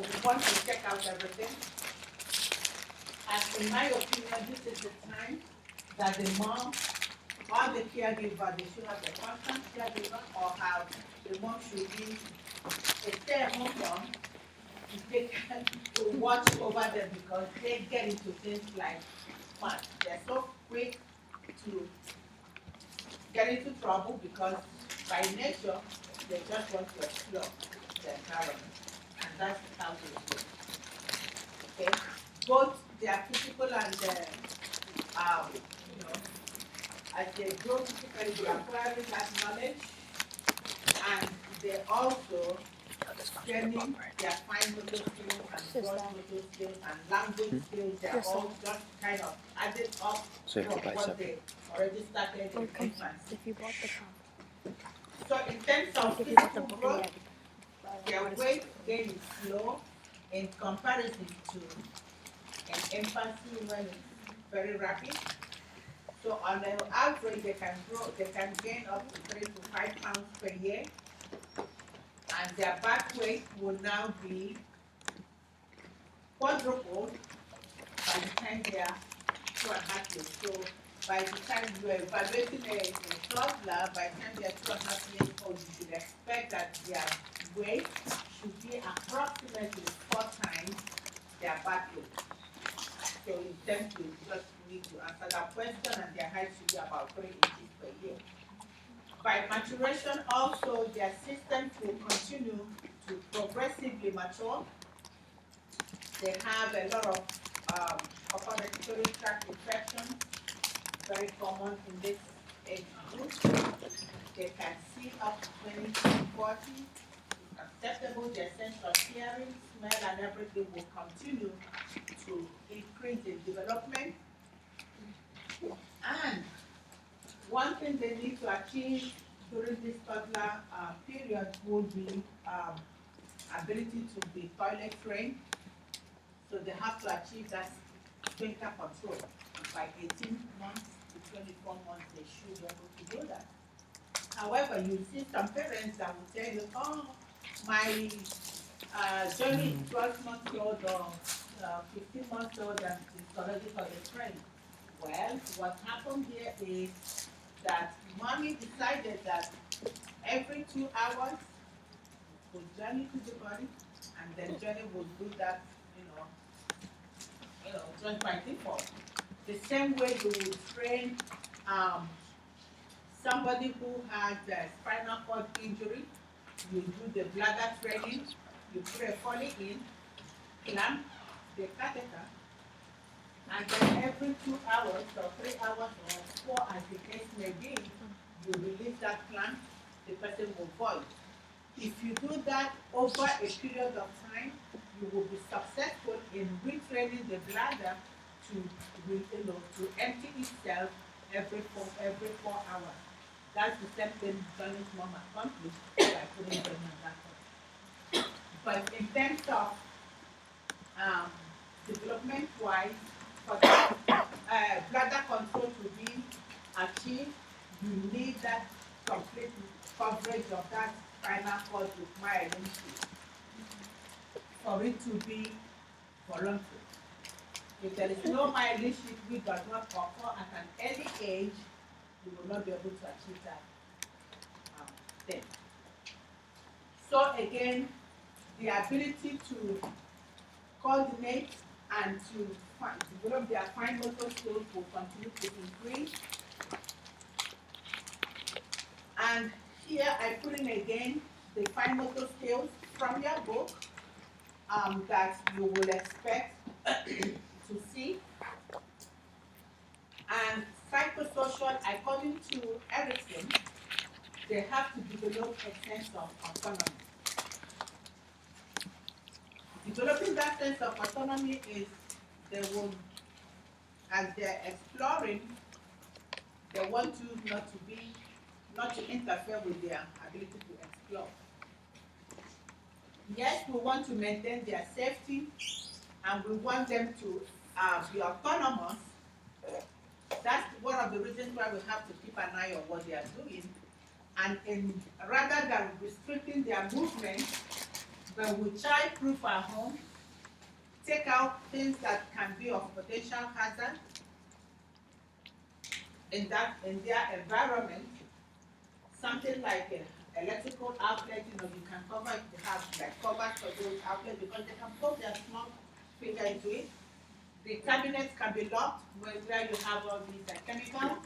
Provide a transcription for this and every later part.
we want to check out everything. And in my opinion, this is the time that the mom or the caregiver, they should have a constant caregiver or have the mom should be a stay-at-home mom to watch over them because they get into things like fun. They're so quick to get into trouble because by nature they just want to explore the environment, and that's how they do. Okay, both their physical and you know, as they grow physically, they acquire that knowledge, and they also learning their fine motor skills and gross motor skills and language skills. They're all just kind of added up from what they already started in infancy. If you bought the cup. So in terms of If you bought the physical book growth, their weight gain is slow in comparison to an infancy when it's very rapid. So on the average, they can gain up to 3 to 5 pounds per year, and their back weight will now be quadrupled by the time they are 2.5 years. So by the time you are evaluating a toddler, by the time they are 2.5 years old, you should expect that their weight should be approximately 4 times their back weight. So you tend to just need to answer that question, and their height should be about 3 inches per year. By maturation also, their systems will continue to progressively mature. They have a lot of upper respiratory tract infections, very common in this age group. They can see up to 20 to 40. It's acceptable. Their sense of hearing, smell, and everything will continue to increase in development. And one thing they need to achieve during this toddler period will be ability to be toilet trained. So they have to achieve that sphincter control. By 18 months to 24 months, they should be able to do that. However, you see some parents that will tell you, oh, my Johnny is 12 months old or 15 months old and is already toilet trained. Well, what happened here is that mommy decided that every 2 hours would journey to the body, and then Johnny would do that, just by default. The same way you would train somebody who has a spinal cord injury, you do the bladder training, you put a Foley in, clamp the catheter, and then every 2 hours or 3 hours or 4 as the case may be, you release that clamp, the person will void. If you do that over a period of time, you will be successful in retraining the bladder to empty itself every 4 hours. That's the same thing Johnny's mom accomplished by putting them on that one. But in terms of development-wise, for that bladder control to be achieved, you need that complete coverage of that spinal cord with myelin sheath for it to be voluntary. If there is no myelin sheath which does not occur at an early age, you will not be able to achieve that then. So again, the ability to coordinate and to develop their fine motor skills will continue to increase. And here I put in again the fine motor skills from your book that you will expect to see. And psychosocial, according to Erickson, they have to develop a sense of autonomy. Developing that sense of autonomy is they will, as they're exploring, they want to not to interfere with their ability to explore. Yes, we want to maintain their safety, and we want them to be autonomous. That's one of the reasons why we have to keep an eye on what they are doing. And rather than restricting their movement But we child-proof our home, take out things that can be of potential hazard in their environment. Something like an electrical outlet, you can cover the house, like covers for those outlets, because they can put their small finger into it. The cabinets can be locked where you have all these chemicals.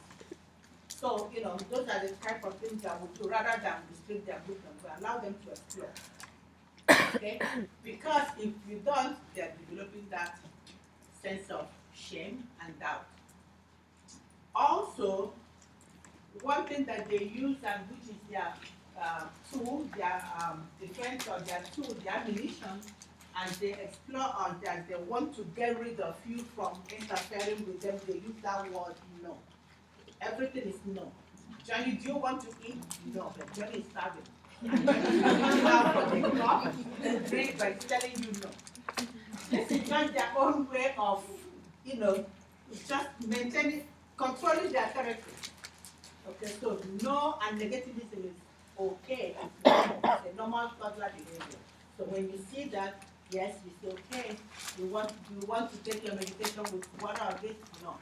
So, those are the type of things that we do rather than restrict their movement. We allow them to explore. Okay? Because if you don't, they're developing that sense of shame and doubt. Also, one thing that they use, and which is their tool, their defense, or their tool, their ammunition, and they explore or that they want to get rid of you from interfering with them, they use that word no. Everything is no. Johnny, do you want to eat? No, but Johnny is starving. And Johnny is looking out for the cup and drink by telling you no. This is just their own way of, just maintaining, controlling their territory. Okay, so no and negativism is okay. It's a normal toddler behavior. So when you see that, yes, you say, okay, you want to take your medication with water or this? No.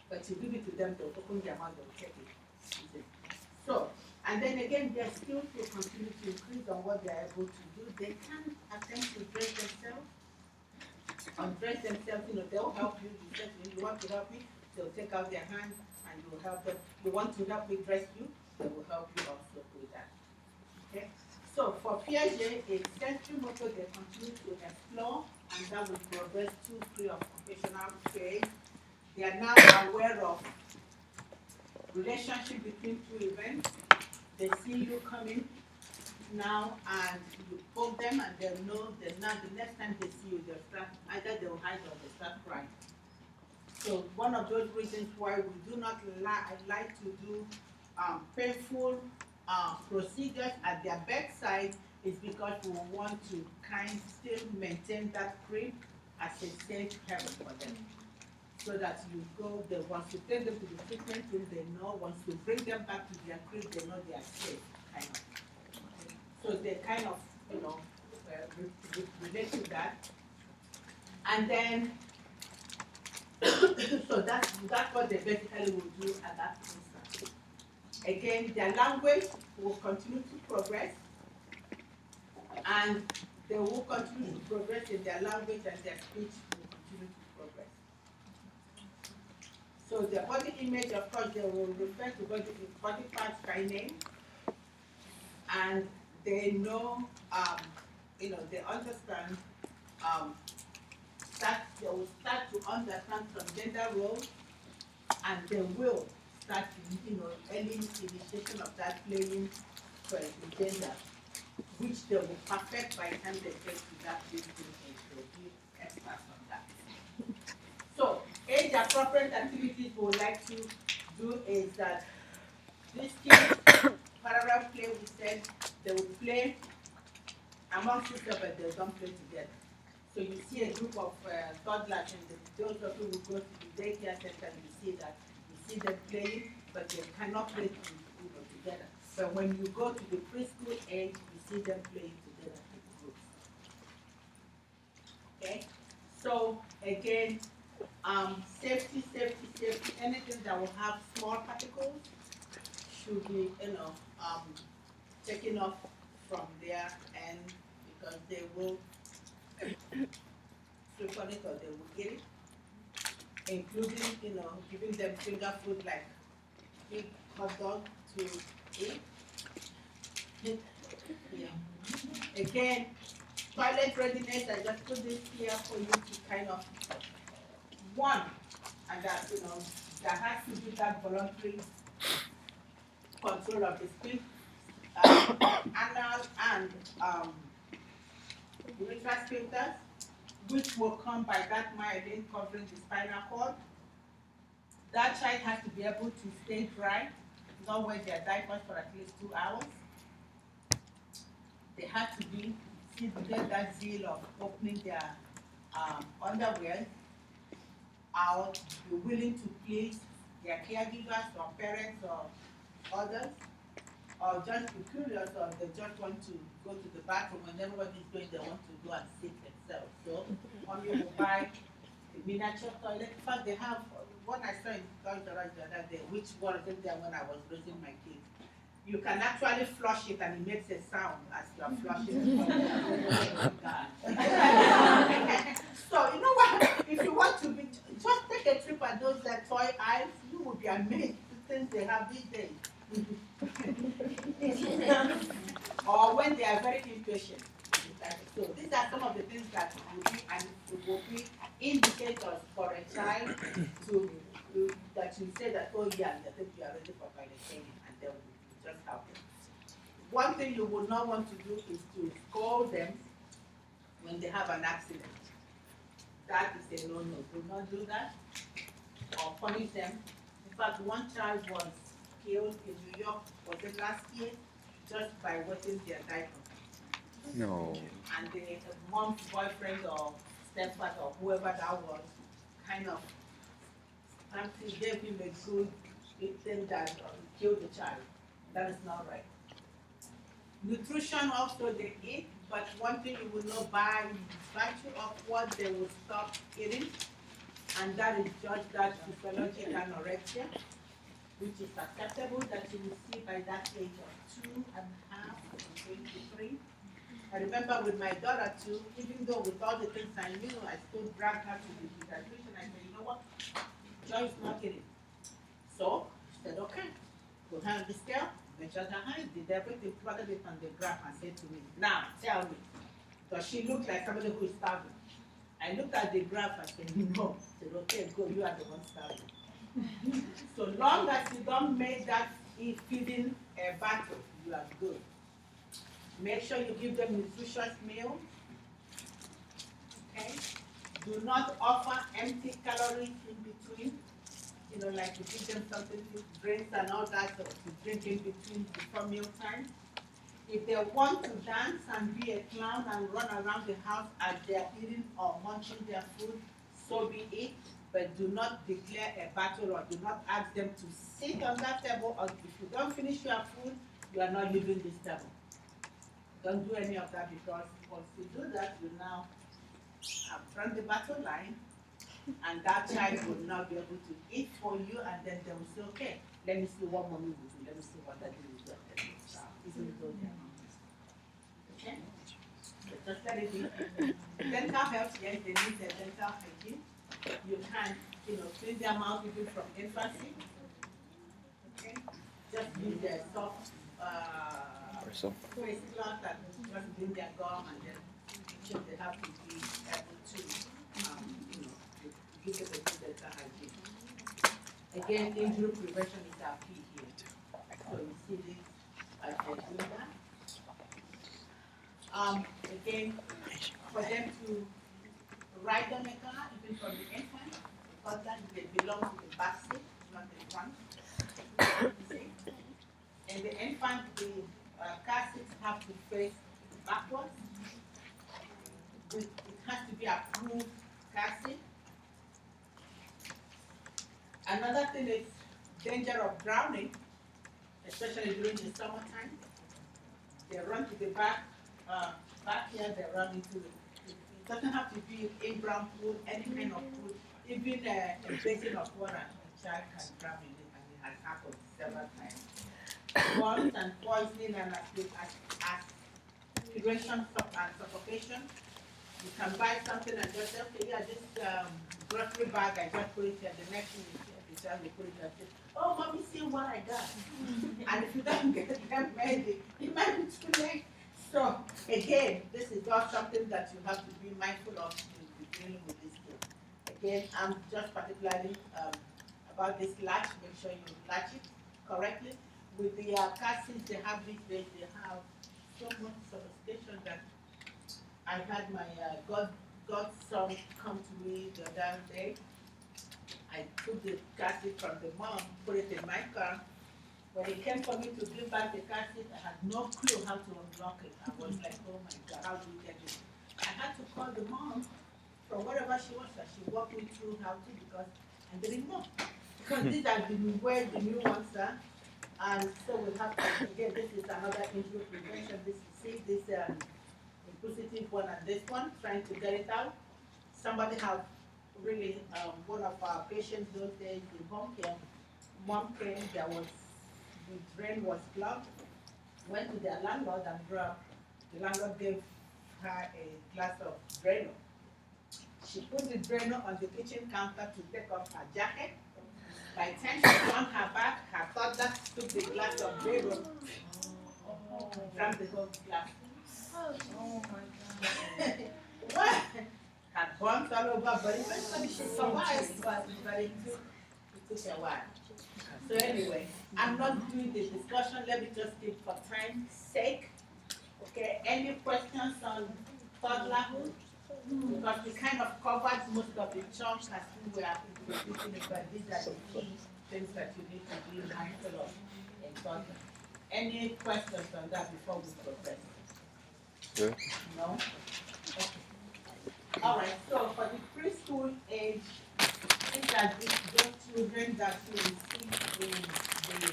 But you give it to them, they'll open their mouth, they'll take it. So, and then again, their skills will continue to increase on what they're able to do. They can attempt to dress themselves, undress themselves, they'll help you. You said, you want to help me, they'll take out their hand and you'll help them. You want to help me dress you, they will help you also with that. Okay? So for Piaget, it's sensory motor, they continue to explore, and that will progress to free of occupational phase. They are now aware of relationship between two events. They see you coming now and you poke them and they'll know that now the next time they see you, they'll start, either they'll hide or they'll start crying. So one of those reasons why we do not like to do painful procedures at their bedside is because we want to still maintain that crib as a safe haven for them. So that you go, once you take them to the treatment room, they know, once you bring them back to their crib, they know they are safe, kind of. So they kind of, relate to that. And then, so that's what they basically will do at that instant. Again, their language will continue to progress, and they will continue to progress in their language, and their speech will continue to progress. So the body image, of course, they will refer to body parts by name, and they know, they understand, they will start to understand some gender roles, and they will start, early initiation of that playing for gender, which they will perfect by the time they get to that age. They will be experts on that. So, age-appropriate activities we would like to do is that these kids, parallel play, we said, they will play amongst each other, but they don't play together. So you see a group of toddlers, and those of you who go to the daycare center, you see that. You see them playing, but they cannot play together. But when you go to the preschool age, you see them playing together in groups. Okay? So again, safety, anything that will have small particles should be, taken off from their end, because they will sleep on it or they will eat it, including, giving them finger food like big hot dog to eat. Yeah. Again, toilet readiness, I just put this here for you to kind of, and that, there has to be that voluntary control of the spleen, anal and urethral sphincters, which will come by that myelin covering the spinal cord. That child has to be able to stay dry, not wear their diapers for at least 2 hours. They have to be, that zeal of opening their underwear out, be willing to please their caregivers or parents or others, or just be curious, or they just want to go to the bathroom when everybody's going, they want to go and sit themselves. So mommy will buy a miniature toilet. In fact, they have one I saw in Toys R Us the other day, which was in there when I was raising my kids. You can actually flush it and it makes a sound as you are flushing the toilet. So you know what? If you want to be, just take a trip at those toy aisles. You will be amazed the things they have these days. Or when they are very impatient. So these are some of the things that will be indicators for a child to that you say that, oh yeah, I think you are ready for toilet training, and then we just help them. One thing you will not want to do is to scold them when they have an accident. That is a no-no. Do not do that or punish them. In fact, one child was killed in New York, was it last year, just by wetting their diaper. No. And the mom's boyfriend or stepfather or whoever that was kind of gave him a good thing that killed the child. That is not right. Nutrition also they eat, but one thing you will not buy virtue of what they will stop eating, and that is just that physiological anorexia, which is acceptable that you will see by that age of 2.5 to 23. I remember with my daughter too, even though with all the things I knew, I still dragged her to the pediatrician. I said, you know what? Joy is not eating. So she said, okay. Put her on the scale, measured her height, did everything, plotted it on the graph and said to me, now tell me. Because she looked like somebody who is starving. I looked at the graph and said, no. I said, okay, go, you are the one starving. So long as you don't make that feeding a battle, you are good. Make sure you give them nutritious meals. Okay? Do not offer empty calories in between. You know, like you give them something to drink and all that, so to drink in between before meal time. If they want to dance and be a clown and run around the house as they're eating or munching their food, so be it. But do not declare a battle or do not ask them to sit on that table, or if you don't finish your food, you are not leaving this table. Don't do any of that, because once you do that, you now have run the battle line, and that child will not be able to eat for you, and then they will say, okay, let me see what mommy will do, let me see what daddy will do. Even though they are not. Okay? But just let it be. Dental health, yes, they need their dental hygiene. You can, clean their mouth even from infancy. Okay? Just use their soft face cloth and just clean their gum, and then sure they have to be able to, give them a good dental hygiene. Again, injury prevention is our key here. So you see this as they're doing that. Again, for them to ride on a car, even from the infant, because that they belong to the back seat, not the front. And the infant, the car seats have to face backwards. It has to be approved car seat. Another thing is danger of drowning, especially during the summertime. They run to the backyard, they run into it doesn't have to be in-ground pool, any kind of pool, even a basin of water, a child can drown in it, and it has happened several times. Burns and poisoning and aspiration and suffocation. You can buy something and just say, okay, yeah, this grocery bag, I just put it here. The next thing the child will put it there and say, oh, mommy, see what I got. And if you don't get them ready, it might be too late. So, again, this is not something that you have to be mindful of in dealing with this thing. Again, I'm just particularly about this latch. Make sure you latch it correctly. With the car seats they have these days, they have so much sophistication that I had my godson come to me the other day. I took the car seat from the mom, put it in my car. When it came for me to give back the car seat, I had no clue how to unlock it. I was like, oh my God, how do we get it? I had to call the mom from wherever she was, that she walked me through how to, because I didn't know. Because these are the way the new ones are. And so we have to, again, this is another injury prevention. This inquisitive one and this one, trying to get it out. Somebody have really, one of our patients those days in home care, mom came, the drain was plugged, went to their landlord and the landlord gave her a glass of Drano. She put the Drano on the kitchen counter to take off her jacket. By the time she turned her back, her toddler took the glass of Drano from the whole glass. Oh my God. What? Had burns all over, but eventually she survived, but it took a while. So anyway, I'm not doing the discussion, let me just keep for time's sake. Okay, any questions on toddlerhood? Because we kind of covered most of the chunks as we were introducing it, but these are the key things that you need to be mindful of in toddler. Any questions on that before we progress? Good. No? Okay. All right, so for the preschool age, these are those children that you will see in the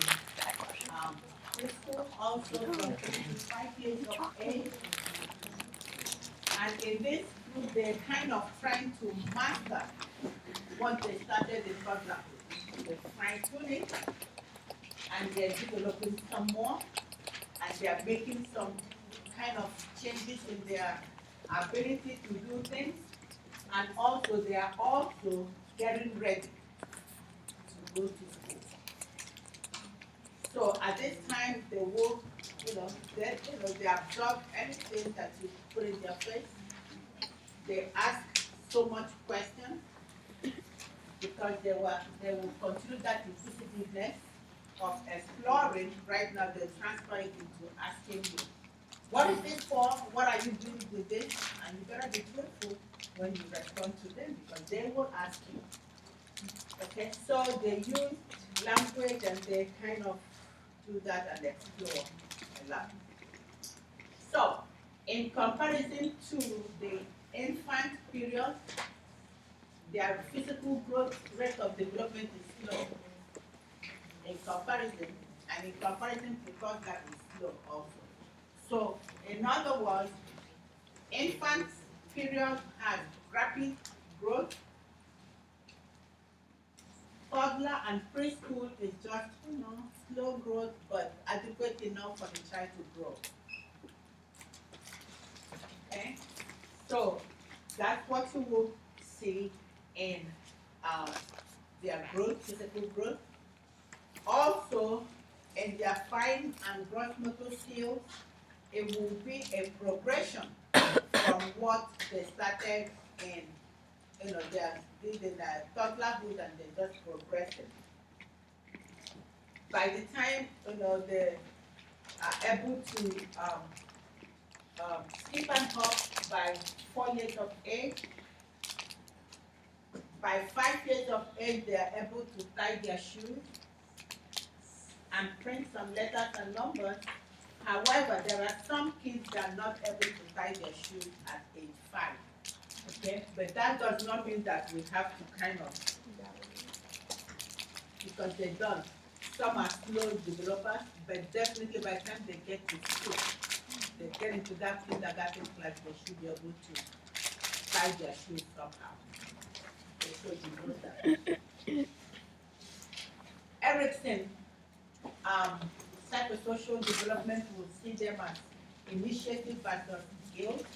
preschool, also from 5 years of age. And in this group, they're kind of trying to master what they started in toddlerhood. They're fine-tuning, and they're developing some more, and they're making some kind of changes in their ability to do things, and also they are also getting ready to go to school. So at this time, they will, they absorb anything that you put in their face. They ask so much questions because they will continue that inquisitiveness of exploring. Right now, they transfer it into asking you, what is this for? What are you doing with this? And you better be truthful when you respond to them because they will ask you. Okay, so they use language and they kind of do that and explore a lot. So, in comparison to the infant period, their physical growth rate of development is slow. In comparison, and in comparison to toddler is slow also. So, in other words, infant period has rapid growth. Toddler and preschool is just, slow growth, but adequate enough for the child to grow. Okay? So, that's what you will see in their growth, physical growth. Also, in their fine and gross motor skills, it will be a progression from what they started in, they're in toddlerhood and they're just progressing. By the time, they are able to skip and hop by 4 years of age, by 5 years of age, they are able to tie their shoes and print some letters and numbers. However, there are some kids that are not able to tie their shoes at age 5. Okay, but that does not mean that we have to kind of, because they don't. Some are slow developers, but definitely by the time they get to school, they get into that kindergarten class, they should be able to tie their shoes somehow. So you know that. Erickson, psychosocial development will see them as initiative versus guilt.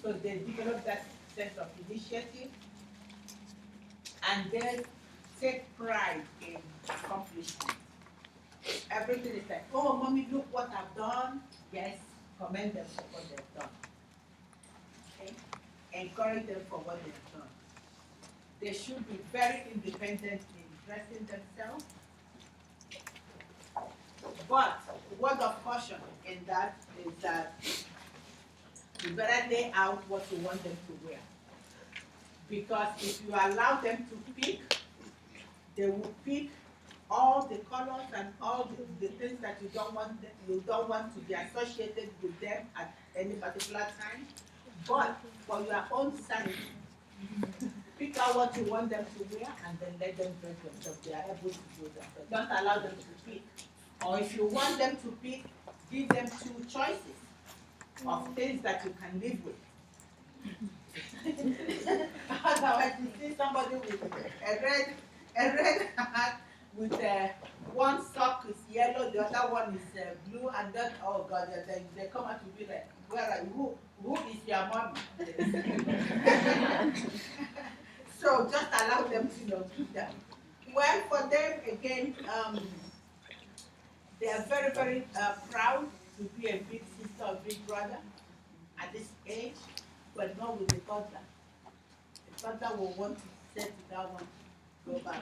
So they develop that sense of initiative and then take pride in accomplishment. Everything is like, oh, mommy, look what I've done. Yes, commend them for what they've done. Okay? Encourage them for what they've done. They should be very independent in dressing themselves. But word of caution in that is that you better lay out what you want them to wear. Because if you allow them to pick, they will pick all the colors and all the things that you don't want to be associated with them at any particular time. But for your own sanity, pick out what you want them to wear and then let them dress themselves. They are able to do that. But don't allow them to pick. Or if you want them to pick, give them two choices of things that you can live with. Otherwise, you see somebody with a red hat with one sock is yellow, the other one is blue, and then oh God, they come out to be like, where are you? Who is your mommy? So just allow them to do that. Well, for them again, they are very, very proud to be a big sister or big brother at this age, but not with the toddler. The toddler will want to set it down and go back.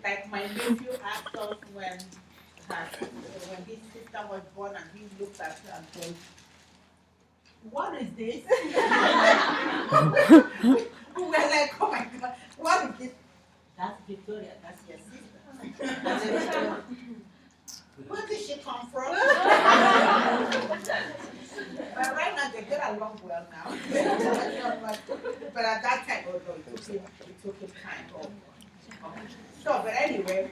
like my nephew asked us when his sister was born, and he looked at her and said, "What is this?" We were like, "Oh my God, what is this?" "That's Victoria, that's your sister." Where did she come from? But right now they get along well now. But at that time, oh no, it took him time. Oh. So, but anyway,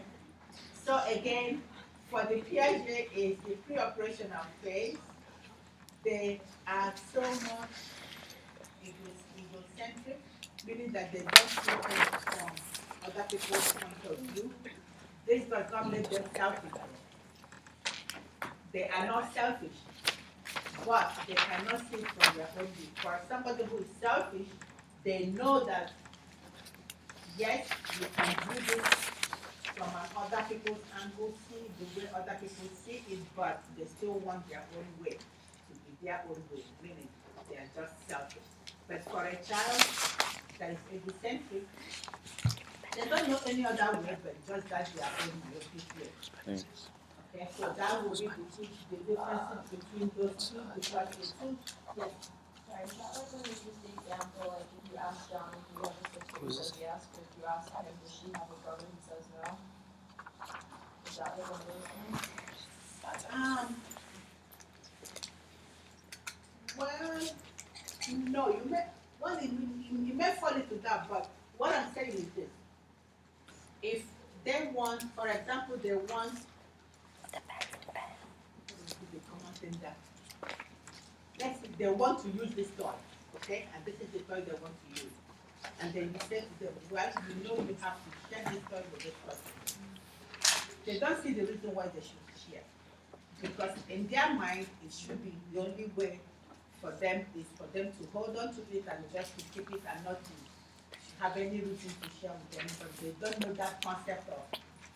so again, for the Piaget is the pre-operational phase. They are so much egocentric, meaning that they don't see things from other people's point of view. This does not make them selfish. They are not selfish, but they cannot see it from their own view. For somebody who is selfish, they know that, yes, you can do this from other people's angle, see the way other people see it, but they still want their own way to be their own way, meaning they are just selfish. But for a child that is egocentric, they don't know any other way but just that their own way. Thanks. Okay, so that will be the difference between those two, because the two, yes. Sorry, is that like when you use the example, like if you ask John if you have a sister, he says yes, but if you ask him, does she have a brother, he says no? Is that like one of those things? Well, no, you may fall into that, but what I'm saying is this. If they want, for example, they want let's say they want to use this toy, okay, and this is the toy they want to use. And then you say to them, well, you know you have to share this toy with this person. They don't see the reason why they should share. Because in their mind, it should be the only way for them is for them to hold on to it and just to keep it and not to have any reason to share with anybody. They don't know that concept of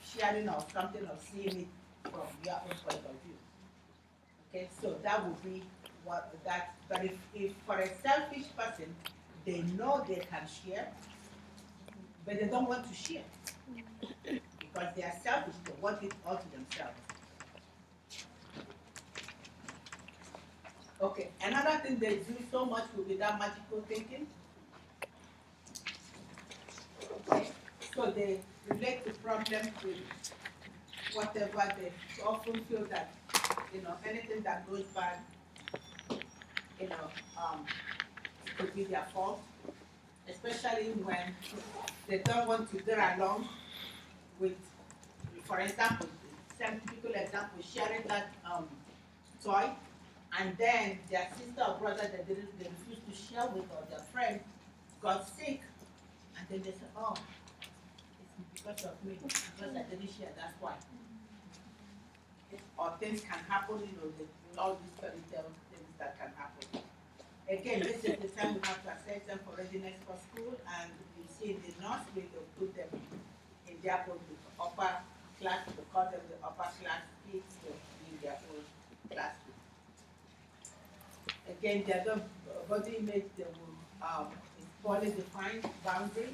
sharing or something or seeing it from your own point of view. Okay, so that would be what that. But if for a selfish person, they know they can share, but they don't want to share because they are selfish. They want it all to themselves. Okay, another thing they do so much will be that magical thinking. Okay, so they relate to problems with whatever. They often feel that, anything that goes bad, it could be their fault, especially when they don't want to get along with, for example, some typical example, sharing that toy, and then their sister or brother that they refused to share with, or their friend got sick, and then they say, oh, it's because of me, because I didn't share, that's why. Or things can happen, all these fairy tale things that can happen. Again, this is the time we have to assess them for readiness for school, and you see in the nursery, they'll put them in their own upper class, we call them the upper class kids, in their own classroom. Again, their body image, they will, is poorly defined boundary.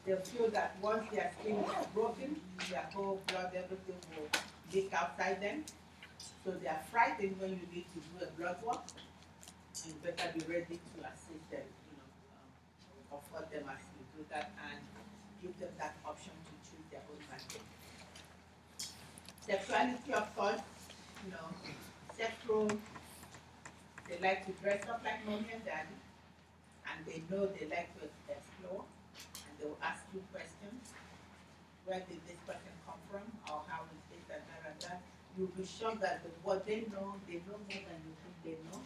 They'll feel that once their skin is broken, their whole blood, everything will leak outside them. So they are frightened when you need to do a blood work, and you better be ready to assist them, comfort them as you do that, and give them that option to choose their own method. Sexuality, of course, sex role, they like to dress up like mommy and daddy, and they know they like to explore, and they will ask you questions. where did this person come from, or how is this and that and that. You'll be shocked that what they know more than you think they know.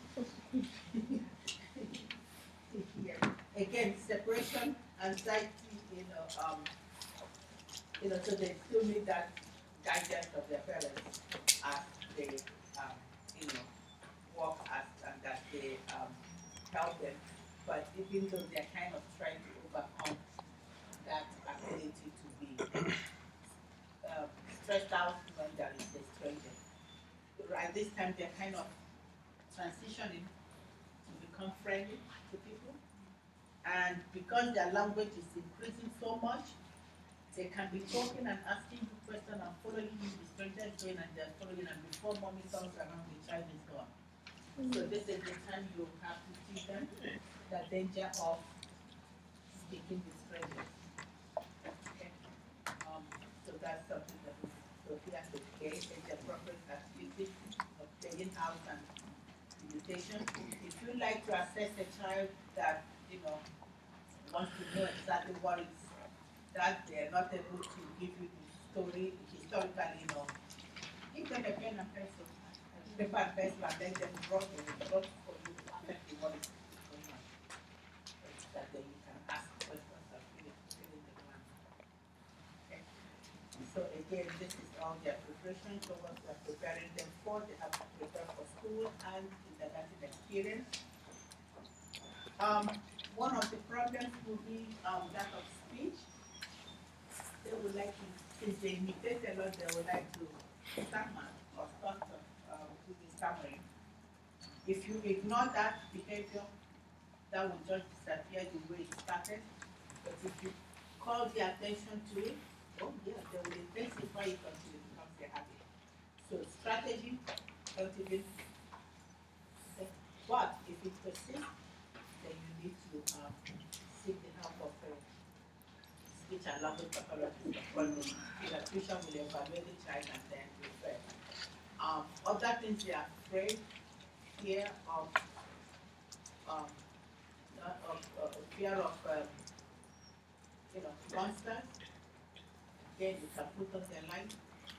Yeah. Again, separation, anxiety, so they still need that guidance of their parents as they, um, you know, work and that they help them. But even though they're kind of trying to overcome that ability to be stressed out when there is a stranger. At this time, they're kind of transitioning to become friendly to people. And because their language is increasing so much, they can be talking and asking you questions and following you, the stranger is going and they're following, and before mommy comes around, the child is gone. So this is the time you have to teach them the danger of speaking with strangers. Okay? So that's something that so here to create the appropriate activity of playing out and imitation. If you like to assess a child that wants to know exactly what it's that they're not able to give you the story historically, give them a pen and pencil, paper and pencil, and let them draw for you exactly what is going on. That then you can ask questions and fill in the blank. Okay. So again, this is all their preparation towards we are preparing them for. They have to prepare for school and kindergarten experience. One of the problems will be that of speech. They would like to, since they imitate a lot, they would like to stammer or stutter with the stammering. If you ignore that behavior, that will just disappear the way it started. But if you call the attention to it, oh yeah, they will intensify it until it becomes a habit. So strategy, cultivate. But if it persists, then you need to seek the help of speech and language pathologist or the pediatrician will evaluate the child and then refer. Other things they are afraid, fear of monsters. Again, you can put on their light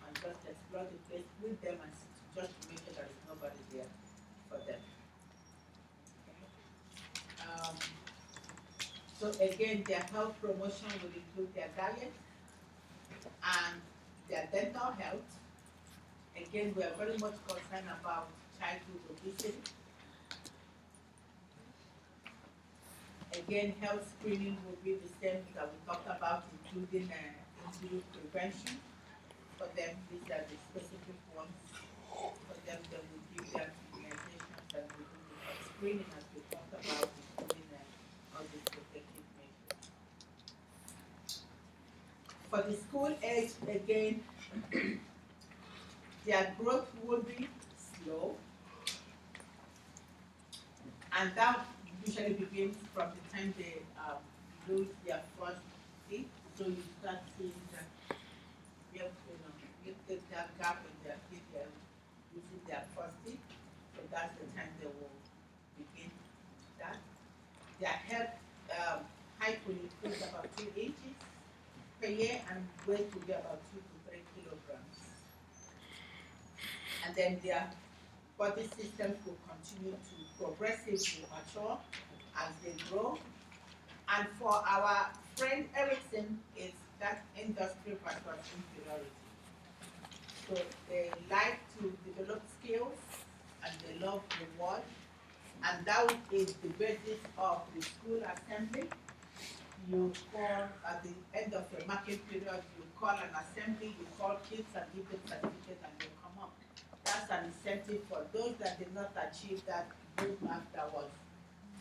and just explore the place with them and just to make sure there is nobody there for them. So again, their health promotion will include their diet and their dental health. Again, we are very much concerned about childhood obesity. Again, health screening will be the same that we talked about, including injury prevention. For them, these are the specific ones. For them, they will give them immunizations and we do the health screening as we talked about, including all these protective measures. For the school age, again, their growth will be slow, and that usually begins from the time they lose their first teeth. So you start seeing that you get that gap in their teeth, they're losing their first teeth. So that's the time they will begin that. Their head height will increase about 2 inches per year, and weight will be about 2 to 3 kilograms. And then their body systems will continue to progressively mature as they grow. And for our friend Erickson, it's that industry versus inferiority. So they like to develop skills and they love reward. And that is the basis of the school assembly. You call at the end of your marking period, you call an assembly, you call kids and give them certificate and they come up. That's an incentive for those that did not achieve that roadmap that was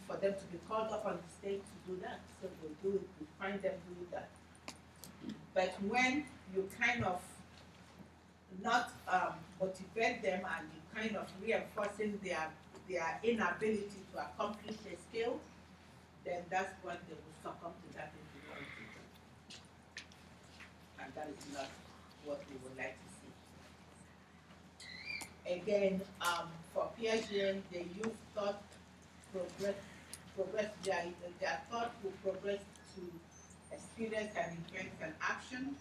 for them to be called up on the stage to do that. So they do it, you find them doing that. But when you kind of not motivate them and you kind of reinforcing their inability to accomplish a skill, then that's when they will succumb to that inferiority. And that is not what we would like to see. Again, for Piaget, the youth thought their thought will progress to experience and events and action.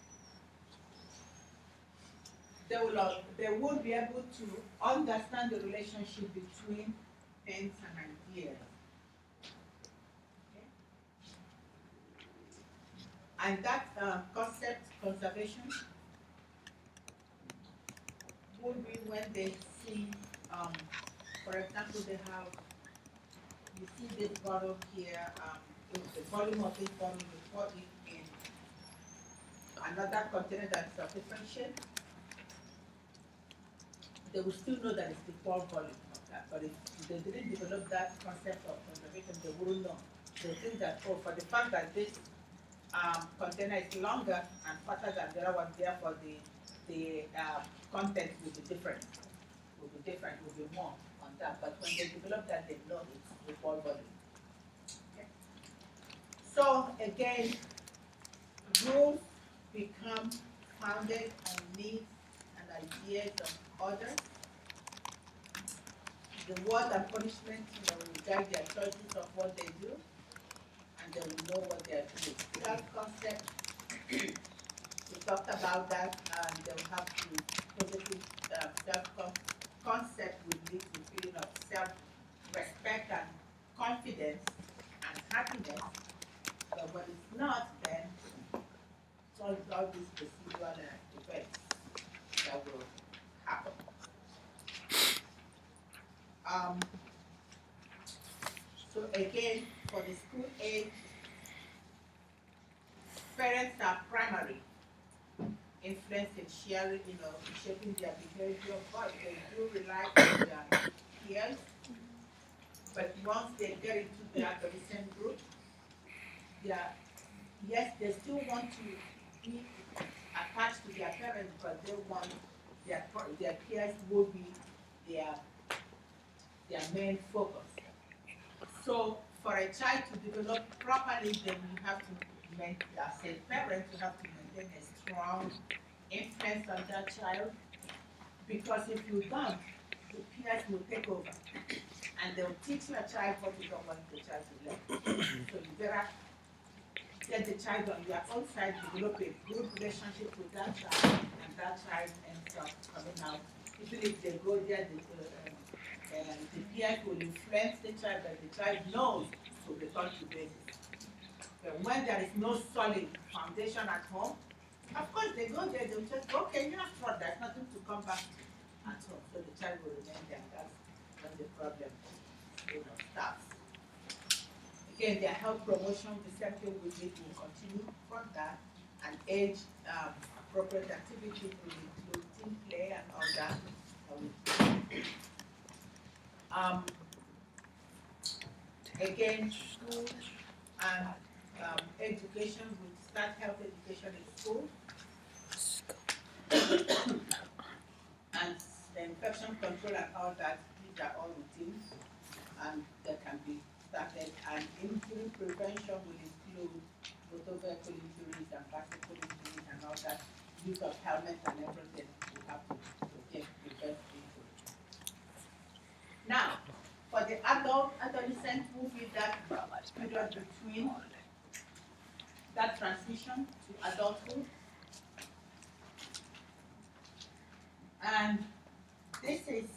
they will be able to understand the relationship between things and ideas. Okay? And that concept, conservation, will be when they see, for example, they have, you see this bottle here, the volume of this bottle, you pour it in another container that's of different shape, they will still know that it's the full volume of that. But if they didn't develop that concept of conservation, they wouldn't know. They think that, oh, for the fact that this container is longer and fatter than the other one, therefore the content will be different, will be more on that. But when they develop that, they know it's the full volume. Okay. So again, rules become founded on needs and ideas of others. Reward and punishment, will guide their choices of what they do, and they will know what they are doing. Self-concept, we talked about that, and they will have to positive self-concept will lead to feeling of self-respect and confidence and happiness. But when it's not, then it's all these procedural effects that will happen. So again, for the school age, parents are primary influence in sharing, shaping their behavior, but they do rely on their peers. But once they get into the adolescent group, yes, they still want to be attached to their parents, but they want their peers will be their main focus. So for a child to develop properly, then you have to as a parent, you have to maintain a strong influence on that child, because if you don't, the peers will take over and they'll teach your child what you don't want the child to learn. So you better get the child on your own side, develop a good relationship with that child, and that child ends up coming out. Even if they go there, the peers will influence the child, that the child knows to return to basics. But when there is no solid foundation at home, of course they go there, they'll just, okay, you have fraud, there's nothing to come back to at home. So the child will remain there, and that's when the problem starts. Again, their health promotion, the same thing will continue from that, and age appropriate activities will include team play and all that. Again, school and education, we start health education in school. And the infection control and all that, these are all routines, and that can be started. And injury prevention will include motor vehicle injuries and bicycle injuries and all that. Use of helmets and everything we have to prevent injury. Now, for the adolescent movie, that period between that transition to adulthood, and this is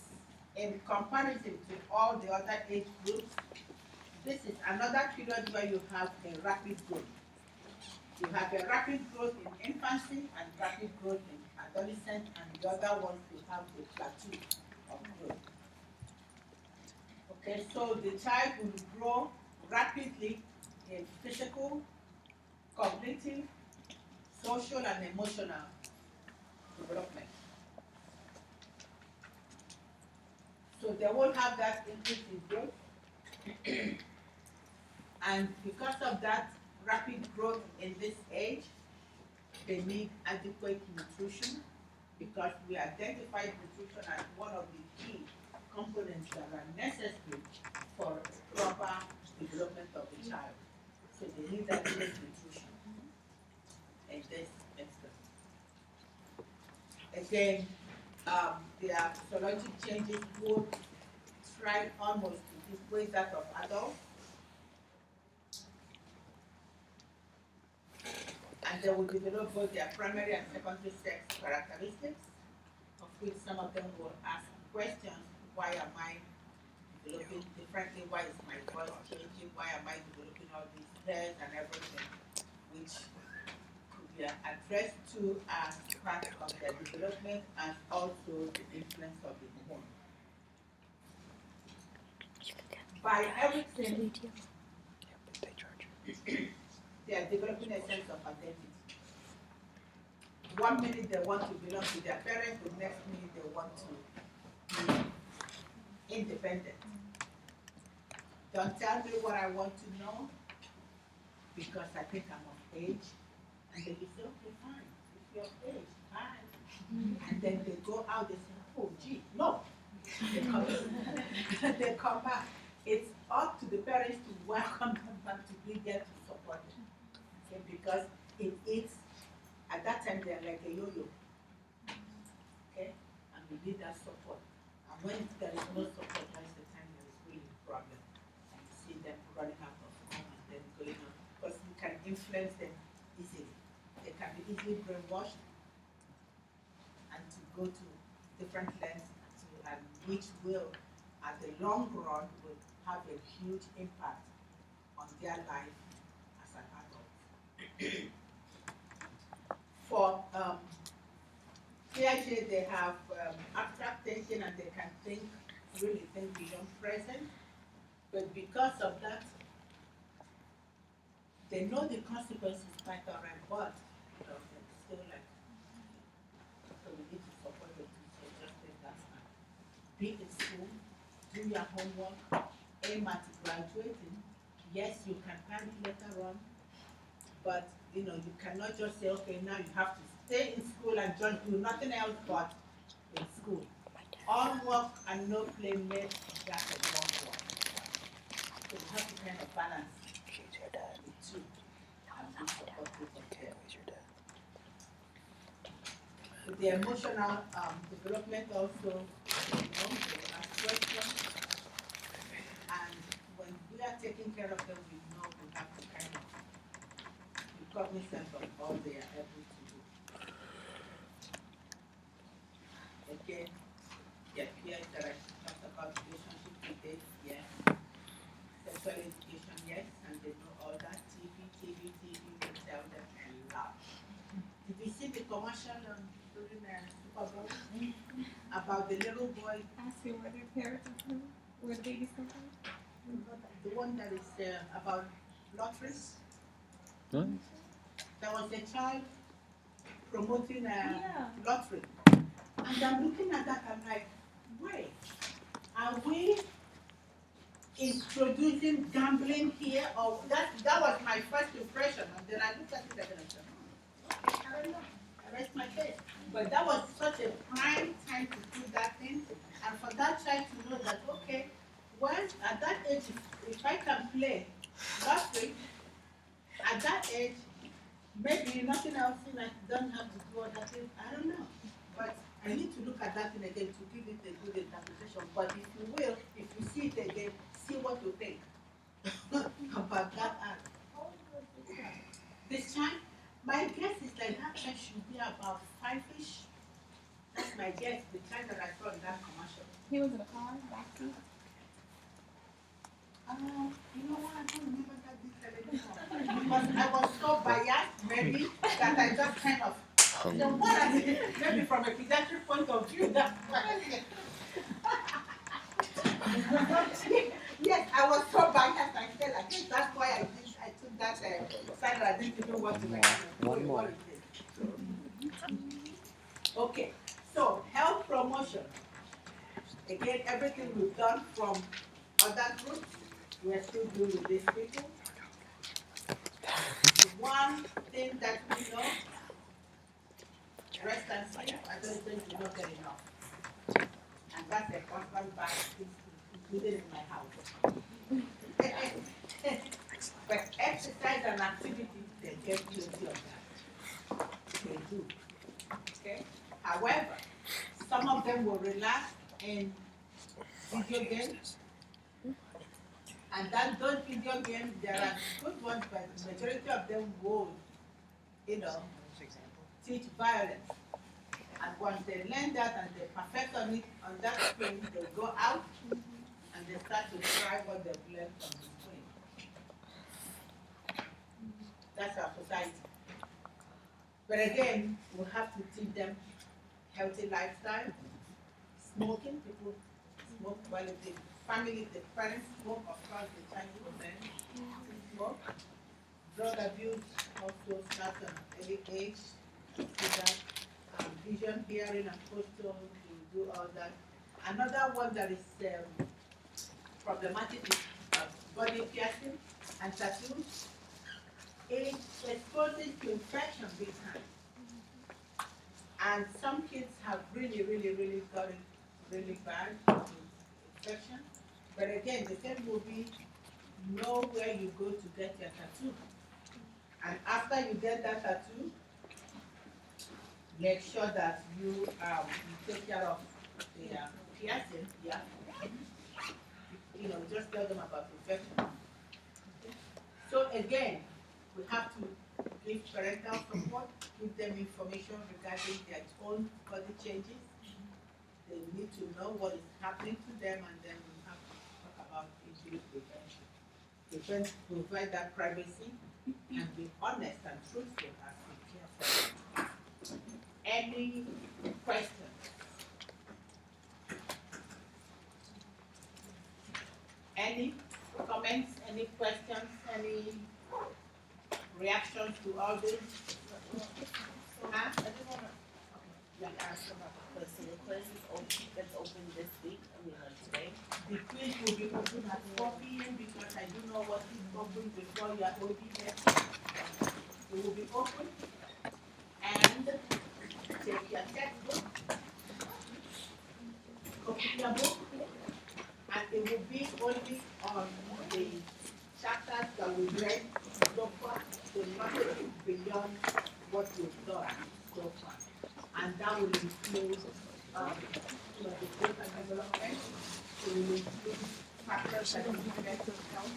in comparison to all the other age groups. This is another period where you have a rapid growth. You have a rapid growth in infancy and rapid growth in adolescence, and the other ones you have a plateau of growth. Okay, so the child will grow rapidly in physical, cognitive, social, and emotional development. So they will have that increase in growth. And because of that rapid growth in this age, they need adequate nutrition, because we identified nutrition as one of the key components that are necessary for proper development of the child. So they need adequate nutrition in this instance. Again, their physiologic changes will try almost to displace that of adults. And they will develop both their primary and secondary sex characteristics. which some of them will ask questions. Why am I developing differently? Why is my voice changing? Why am I developing all these hairs and everything? Which could be addressed to as part of their development and also the influence of the hormone. By everything, they are developing a sense of identity. One minute they want to belong to their parents, the next minute they want to be independent. Don't tell me what I want to know because I think I'm of age. And then you say, okay, fine, if you're of age, fine. And then they go out, they say, oh, gee, no. They come back. It's up to the parents to welcome them back, to be there to support them. Okay? Because it's, at that time, they're like a yo-yo. Okay? And we need that support. And when there is no support, that's the time there is really a problem. And you see them running out of home and then going on. Because you can influence them easily. They can be easily brainwashed and to go to different lengths and which will, at the long run, will have a huge impact on their life as an adult. For Piaget, they have abstract thinking and they can really think beyond present. But because of that, they know the consequences quite all right, but they're still like, so we need to support the teacher, just take that time. Be in school, do your homework, aim at graduating. Yes, you can panic later on, but you cannot just say, okay, now you have to stay in school and just do nothing else but in school. All work and no play makes that a long work. So you have to kind of balance the two. With the emotional development also, they ask questions. And when we are taking care of them, we know we have to kind of be cognizant of all they are able to do. Again, here that I talked about relationship with this, yes. Sexual education, yes, and they know all that. TV will tell them a lot. Did you see the commercial during Super Bowl about the little boy? Asking where their parents are from, where the babies come from? The one that is about lotteries. What? There was a child promoting a lottery. And I'm looking at that, I'm like, wait, are we introducing gambling here? Or that was my first impression. And then I looked at it and I said, okay, I don't know. I rest my case. But that was such a prime time to do that thing. And for that child to know that, okay, well, at that age, if I can play lottery, at that age, maybe nothing else, I don't have to do other things. I don't know. But I need to look at that thing again to give it a good interpretation. But if you will, if you see it again, see what you think about that act. This time, my guess is that that child should be about 5-ish. That's my guess, the child that I saw in that commercial. He was in a car, backseat. You know what? I don't remember that detail anymore. Because I was so biased, maybe, that I just kind of. Maybe from a pediatric point of view, that's yes, I was so biased. I felt like this. That's why I took that side. I didn't even want to make One more. Okay, so health promotion. Again, everything we've done from other groups, we're still doing with these people. One thing that we know, rest and sleep, I don't think we don't get enough. And that's a constant battle, included in my house. But exercise and activity, they get plenty of that. They do. Okay? However, some of them will relax in video games. And then those video games, there are good ones, but the majority of them will, teach violence. And once they learn that and they perfect on it on that screen, they go out and they start to try what they've learned from the screen. That's our society. But again, we have to teach them healthy lifestyle. Smoking, people smoke while the family, the parents smoke, of course the child children smoke. Drug abuse also starts at an early age. So that vision, hearing, and posture to do all that. Another one that is problematic is body piercing and tattoos. It exposes to infection big time. And some kids have really got it really bad infection. But again, the same movie, know where you go to get your tattoo. And after you get that tattoo, make sure that you take care of the piercing. Yeah. Just tell them about infection. So again, we have to give parental support, give them information regarding their own body changes. They need to know what is happening to them, and then we have to talk about injury prevention. Provide that privacy and be honest and truthful as we care for them. Any questions? Any comments, any questions, any reactions to all this? I just want to ask about the quiz. So the quiz is open, that's open this week, like today. The quiz will be open at 4 p.m. because I do know what is open before you are holding it. It will be open and take your textbook, copy your book, and it will be only on the chapters that we read so far, so nothing beyond what we've done so far. And that will include the data development, it will include factors that we get to count,